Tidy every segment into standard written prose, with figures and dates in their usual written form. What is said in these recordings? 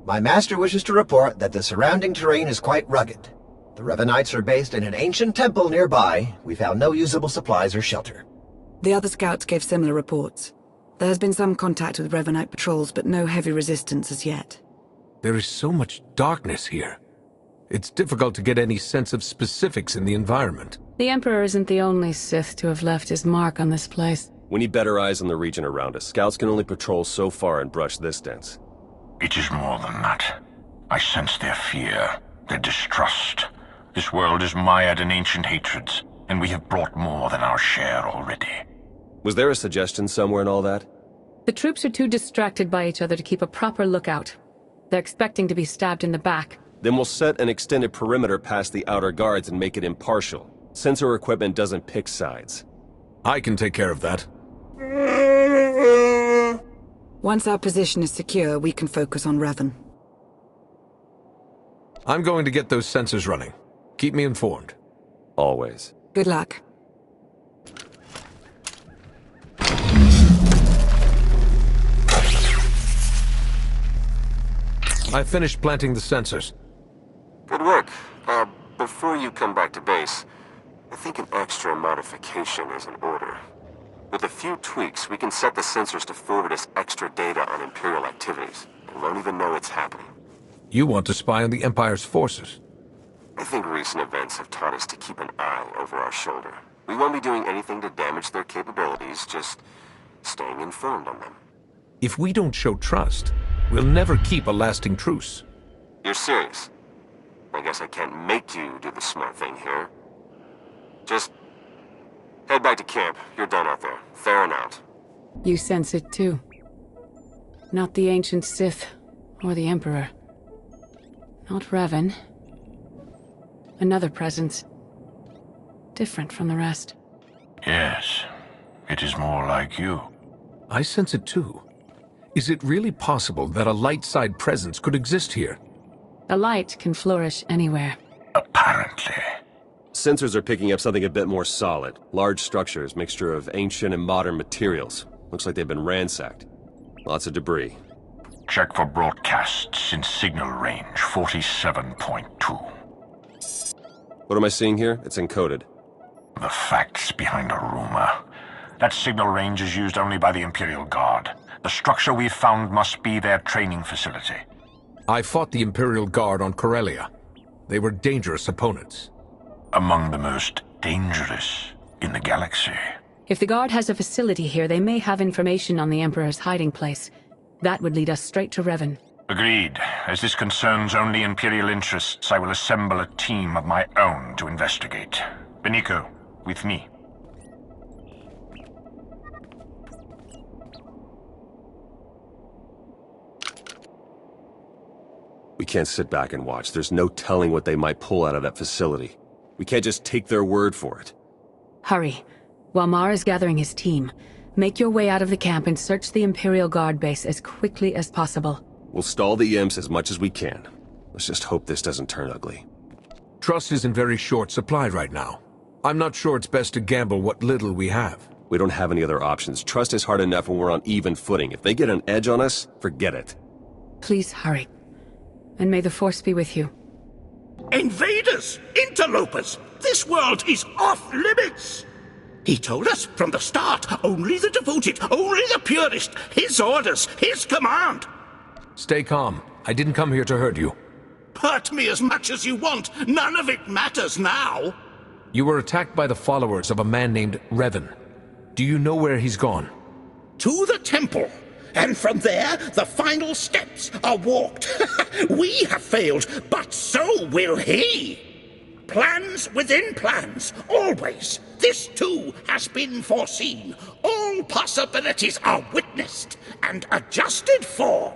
My master wishes to report that the surrounding terrain is quite rugged. The Revenites are based in an ancient temple nearby. We found no usable supplies or shelter. The other scouts gave similar reports. There has been some contact with Revenite patrols, but no heavy resistance as yet. There is so much darkness here. It's difficult to get any sense of specifics in the environment. The Emperor isn't the only Sith to have left his mark on this place. We need better eyes on the region around us. Scouts can only patrol so far and brush this dense. It is more than that. I sense their fear, their distrust. This world is mired in ancient hatreds, and we have brought more than our share already. Was there a suggestion somewhere in all that? The troops are too distracted by each other to keep a proper lookout. They're expecting to be stabbed in the back. Then we'll set an extended perimeter past the outer guards and make it impartial. Sensor equipment doesn't pick sides. I can take care of that. Once our position is secure, we can focus on Revan. I'm going to get those sensors running. Keep me informed. Always. Good luck. I finished planting the sensors. Good work. Before you come back to base, I think an extra modification is in order. With a few tweaks, we can set the sensors to forward us extra data on Imperial activities. We won't even know it's happening. You want to spy on the Empire's forces? I think recent events have taught us to keep an eye over our shoulder. We won't be doing anything to damage their capabilities, just staying informed on them. If we don't show trust, we'll never keep a lasting truce. You're serious? I guess I can't make you do the smart thing here. Just head back to camp. You're done out there. Theron out. You sense it too. Not the ancient Sith, or the Emperor. Not Revan. Another presence. Different from the rest. Yes, it is more like you. I sense it too. Is it really possible that a light side presence could exist here? A light can flourish anywhere. Apparently. Sensors are picking up something a bit more solid. Large structures, mixture of ancient and modern materials. Looks like they've been ransacked. Lots of debris. Check for broadcasts in signal range 47.2. What am I seeing here? It's encoded. The facts behind a rumor. That signal range is used only by the Imperial Guard. The structure we've found must be their training facility. I fought the Imperial Guard on Corellia. They were dangerous opponents. Among the most dangerous in the galaxy. If the Guard has a facility here, they may have information on the Emperor's hiding place. That would lead us straight to Revan. Agreed. As this concerns only Imperial interests, I will assemble a team of my own to investigate. Beniko, with me. We can't sit back and watch. There's no telling what they might pull out of that facility. We can't just take their word for it. Hurry. While Mar is gathering his team, make your way out of the camp and search the Imperial Guard base as quickly as possible. We'll stall the imps as much as we can. Let's just hope this doesn't turn ugly. Trust is in very short supply right now. I'm not sure it's best to gamble what little we have. We don't have any other options. Trust is hard enough when we're on even footing. If they get an edge on us, forget it. Please hurry. And may the Force be with you. Invaders! Interlopers! This world is off limits! He told us from the start, only the devoted, only the purest, his orders, his command! Stay calm. I didn't come here to hurt you. Hurt me as much as you want, none of it matters now! You were attacked by the followers of a man named Revan. Do you know where he's gone? To the temple! And from there, the final steps are walked. We have failed, but so will he. Plans within plans, always. This too has been foreseen. All possibilities are witnessed and adjusted for.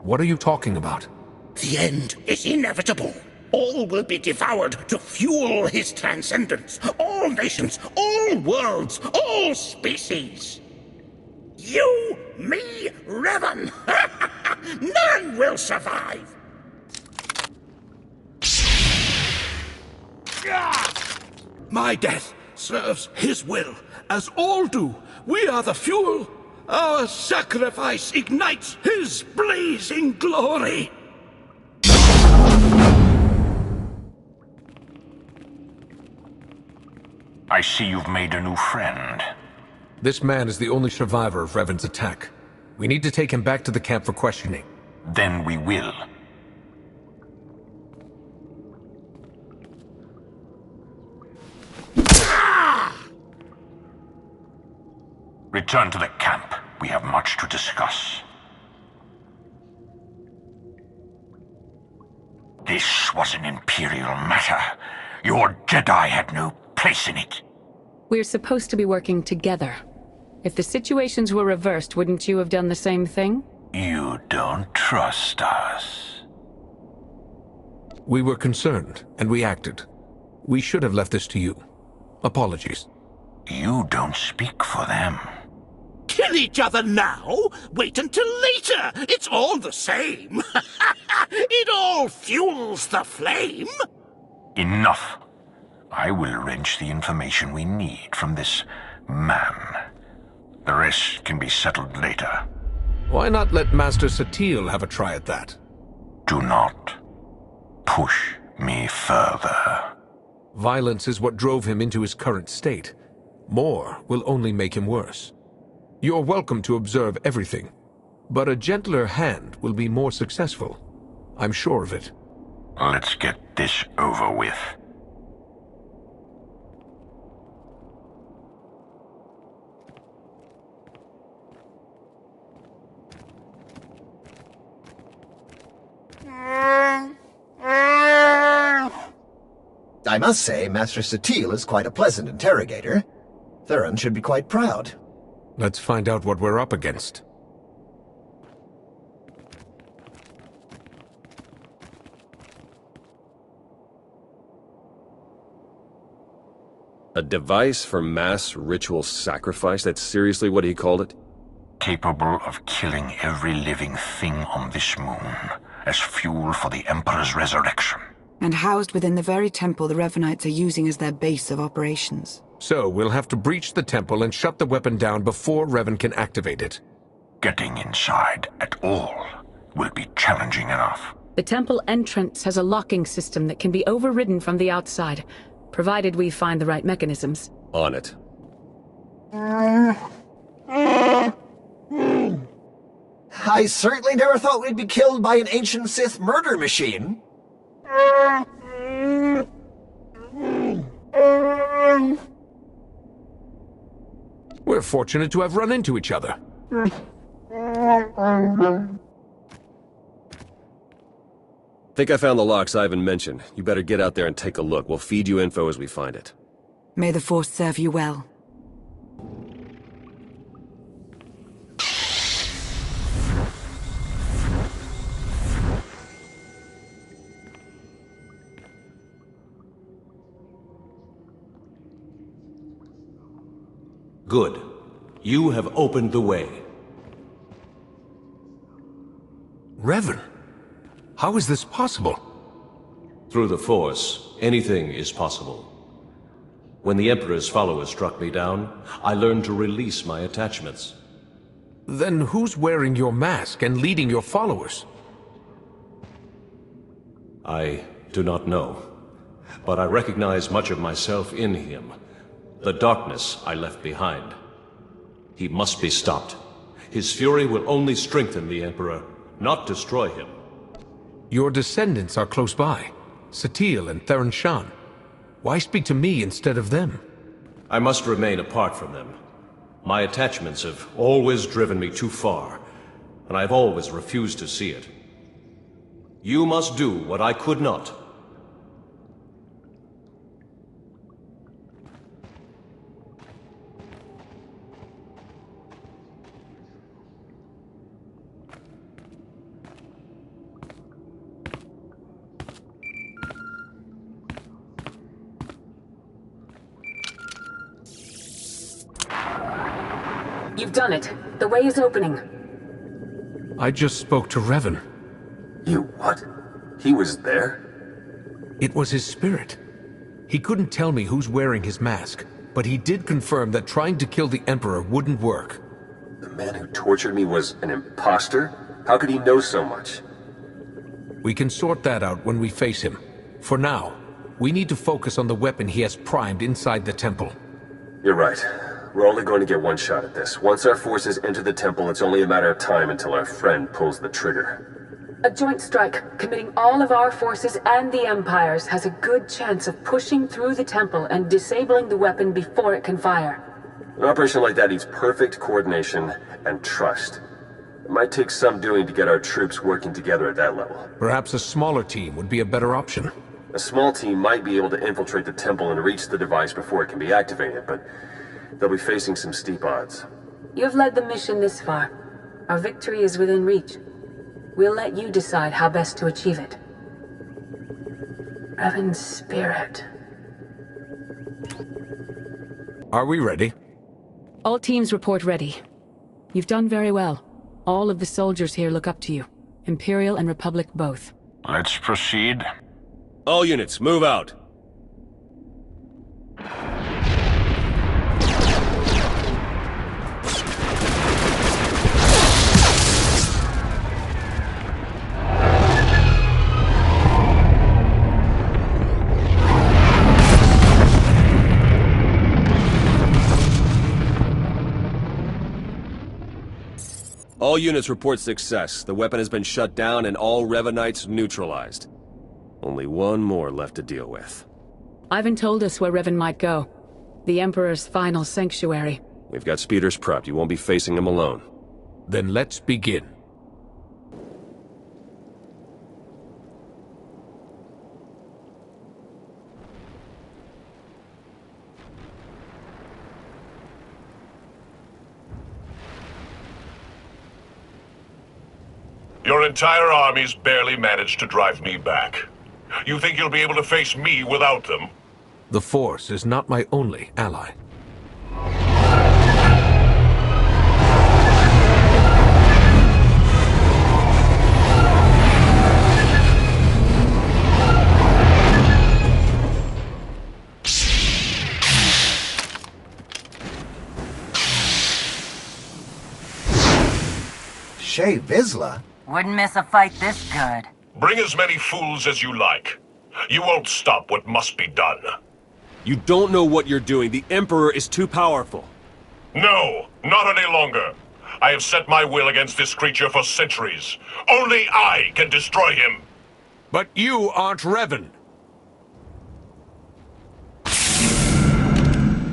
What are you talking about? The end is inevitable. All will be devoured to fuel his transcendence. All nations, all worlds, all species. You, me, Revan. None will survive. My death serves his will, as all do. We are the fuel, Our sacrifice ignites his blazing glory. I see you've made a new friend. This man is the only survivor of Revan's attack. We need to take him back to the camp for questioning. Then we will. Return to the camp. We have much to discuss. This was an Imperial matter. Your Jedi had no place in it. We're supposed to be working together. If the situations were reversed, wouldn't you have done the same thing? You don't trust us. We were concerned, and we acted. We should have left this to you. Apologies. You don't speak for them. Kill each other now? Wait until later. It's all the same. It all fuels the flame. Enough. I will wrench the information we need from this man. The rest can be settled later. Why not let Master Satil have a try at that? Do not push me further. Violence is what drove him into his current state. More will only make him worse. You're welcome to observe everything, but a gentler hand will be more successful. I'm sure of it. Let's get this over with. I must say, Master Satil is quite a pleasant interrogator. Thurin should be quite proud. Let's find out what we're up against. A device for mass ritual sacrifice? That's seriously what he called it? Capable of killing every living thing on this moon as fuel for the Emperor's resurrection. And housed within the very temple the Revanites are using as their base of operations. So we'll have to breach the temple and shut the weapon down before Revan can activate it. Getting inside at all will be challenging enough. The temple entrance has a locking system that can be overridden from the outside, provided we find the right mechanisms. On it. I certainly never thought we'd be killed by an ancient Sith murder machine. We're fortunate to have run into each other. Think I found the locks Yavin mentioned. You better get out there and take a look. We'll feed you info as we find it. May the Force serve you well. Good. You have opened the way. Revan, how is this possible? Through the Force, anything is possible. When the Emperor's followers struck me down, I learned to release my attachments. Then who's wearing your mask and leading your followers? I do not know, but I recognize much of myself in him. The darkness I left behind. He must be stopped. His fury will only strengthen the Emperor, not destroy him. Your descendants are close by. Satil and Theron Shan. Why speak to me instead of them? I must remain apart from them. My attachments have always driven me too far, and I've always refused to see it. You must do what I could not. You've done it. The way is opening. I just spoke to Revan. You what? He was there? It was his spirit. He couldn't tell me who's wearing his mask, but he did confirm that trying to kill the Emperor wouldn't work. The man who tortured me was an imposter? How could he know so much? We can sort that out when we face him. For now, we need to focus on the weapon he has primed inside the temple. You're right. We're only going to get one shot at this. Once our forces enter the temple, it's only a matter of time until our friend pulls the trigger. A joint strike, committing all of our forces and the Empire's, has a good chance of pushing through the temple and disabling the weapon before it can fire. An operation like that needs perfect coordination and trust. It might take some doing to get our troops working together at that level. Perhaps a smaller team would be a better option. A small team might be able to infiltrate the temple and reach the device before it can be activated, but they'll be facing some steep odds. You have led the mission this far. Our victory is within reach. We'll let you decide how best to achieve it. Revan's spirit. Are we ready? All teams report ready. You've done very well. All of the soldiers here look up to you. Imperial and Republic both. Let's proceed. All units, move out. All units report success. The weapon has been shut down and all Revanites neutralized. Only one more left to deal with. Yavin told us where Revan might go. The Emperor's final sanctuary. We've got speeders prepped. You won't be facing him alone. Then let's begin. Your entire army's barely managed to drive me back. You think you'll be able to face me without them? The Force is not my only ally. Shay Vizsla? Wouldn't miss a fight this good. Bring as many fools as you like. You won't stop what must be done. You don't know what you're doing. The Emperor is too powerful. No, not any longer. I have set my will against this creature for centuries. Only I can destroy him. But you aren't Revan.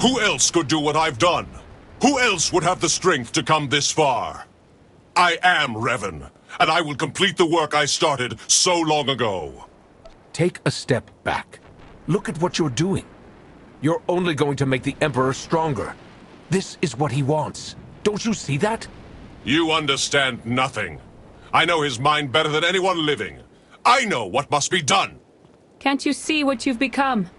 Who else could do what I've done? Who else would have the strength to come this far? I am Revan, and I will complete the work I started so long ago. Take a step back. Look at what you're doing. You're only going to make the Emperor stronger. This is what he wants. Don't you see that? You understand nothing. I know his mind better than anyone living. I know what must be done. Can't you see what you've become?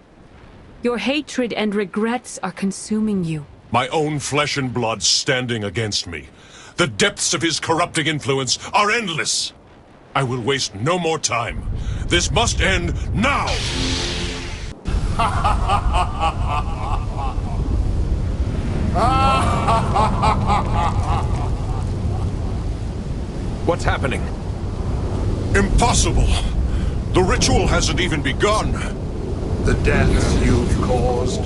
Your hatred and regrets are consuming you. My own flesh and blood standing against me. The depths of his corrupting influence are endless. I will waste no more time. This must end now! What's happening? Impossible! The ritual hasn't even begun. The deaths you've caused,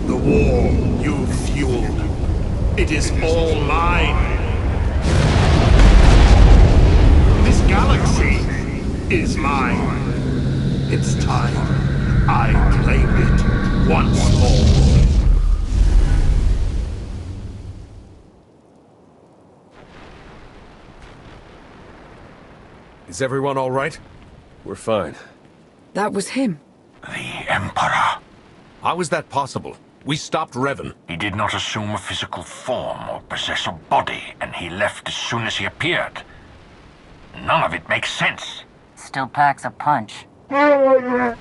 the war you've fueled, it is all mine. This galaxy is mine. It's time I claimed it once more. Is everyone all right? We're fine. That was him. The Emperor. How is that possible? We stopped Revan. He did not assume a physical form or possess a body, and he left as soon as he appeared. None of it makes sense. Still packs a punch. The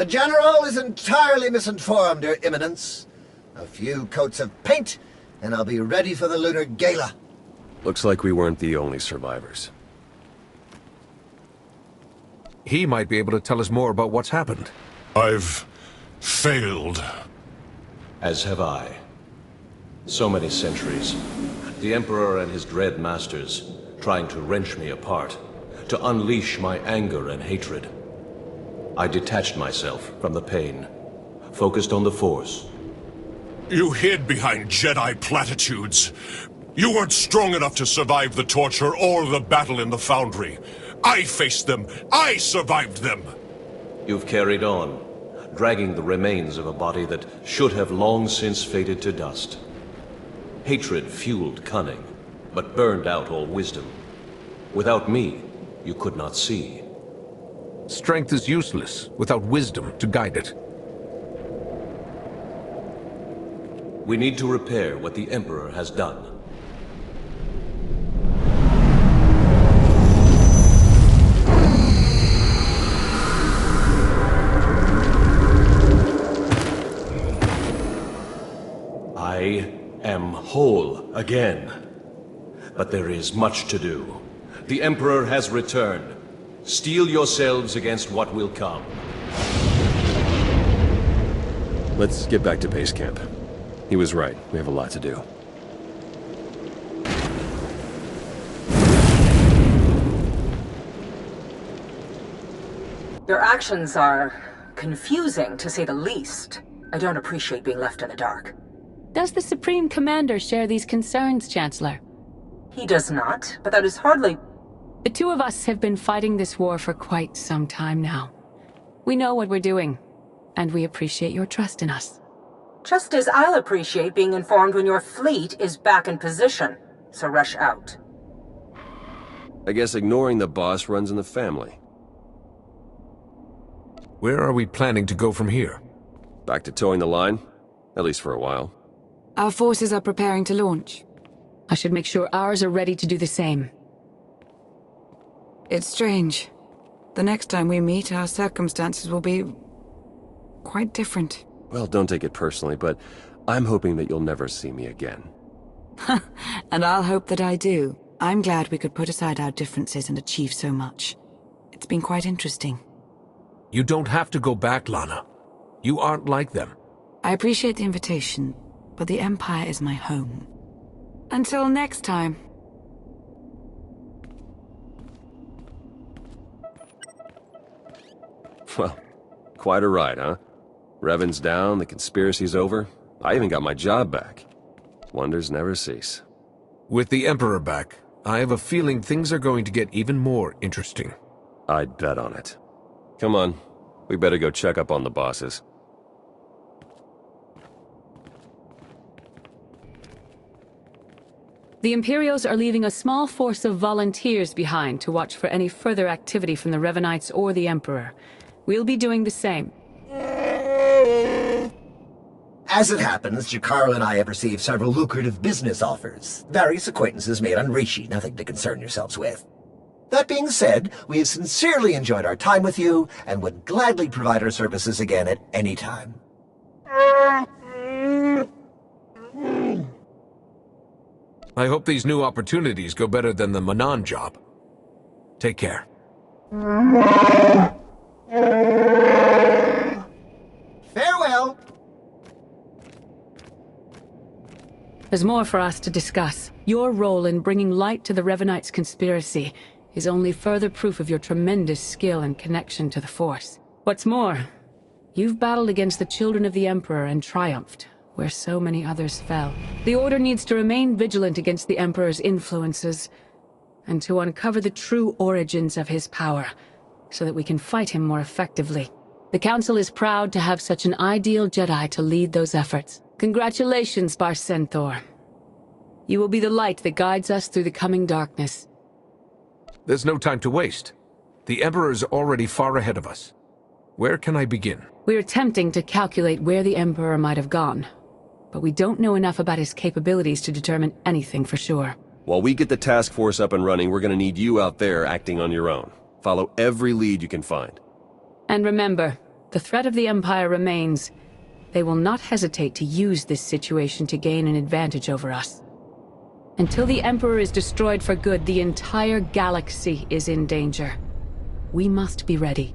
General is entirely misinformed, Your Eminence. A few coats of paint, and I'll be ready for the Lunar Gala. Looks like we weren't the only survivors. He might be able to tell us more about what's happened. I've failed. As have I. So many centuries. The Emperor and his dread masters, trying to wrench me apart, to unleash my anger and hatred. I detached myself from the pain, focused on the Force. You hid behind Jedi platitudes. You weren't strong enough to survive the torture or the battle in the Foundry. I faced them. I survived them. You've carried on, dragging the remains of a body that should have long since faded to dust. Hatred fueled cunning, but burned out all wisdom. Without me, you could not see. Strength is useless without wisdom to guide it. We need to repair what the Emperor has done. I am whole again. But there is much to do. The Emperor has returned. Steel yourselves against what will come. Let's get back to base camp. He was right. We have a lot to do. Your actions are confusing, to say the least. I don't appreciate being left in the dark. Does the Supreme Commander share these concerns, Chancellor? He does not, but that is hardly... The two of us have been fighting this war for quite some time now. We know what we're doing, and we appreciate your trust in us. Just as I'll appreciate being informed when your fleet is back in position, so rush out. I guess ignoring the boss runs in the family. Where are we planning to go from here? Back to towing the line? At least for a while. Our forces are preparing to launch. I should make sure ours are ready to do the same. It's strange. The next time we meet, our circumstances will be... quite different. Well, don't take it personally, but I'm hoping that you'll never see me again. And I'll hope that I do. I'm glad we could put aside our differences and achieve so much. It's been quite interesting. You don't have to go back, Lana. You aren't like them. I appreciate the invitation, but the Empire is my home. Until next time. Well, quite a ride, huh? Revan's down, the conspiracy's over. I even got my job back. Wonders never cease. With the Emperor back, I have a feeling things are going to get even more interesting. I'd bet on it. Come on, we better go check up on the bosses. The Imperials are leaving a small force of volunteers behind to watch for any further activity from the Revanites or the Emperor. We'll be doing the same. As it happens, Jakaro and I have received several lucrative business offers. Various acquaintances made on Rishi, nothing to concern yourselves with. That being said, we have sincerely enjoyed our time with you, and would gladly provide our services again at any time. I hope these new opportunities go better than the Manan job. Take care. Farewell! There's more for us to discuss. Your role in bringing light to the Revanites' conspiracy is only further proof of your tremendous skill and connection to the Force. What's more, you've battled against the Children of the Emperor and triumphed, where so many others fell. The Order needs to remain vigilant against the Emperor's influences, and to uncover the true origins of his power, so that we can fight him more effectively. The Council is proud to have such an ideal Jedi to lead those efforts. Congratulations, Bar Senthor. You will be the light that guides us through the coming darkness. There's no time to waste. The Emperor is already far ahead of us. Where can I begin? We're attempting to calculate where the Emperor might have gone, but we don't know enough about his capabilities to determine anything for sure. While we get the task force up and running, we're gonna need you out there acting on your own. Follow every lead you can find. And remember, the threat of the Empire remains. They will not hesitate to use this situation to gain an advantage over us. Until the Emperor is destroyed for good, the entire galaxy is in danger. We must be ready.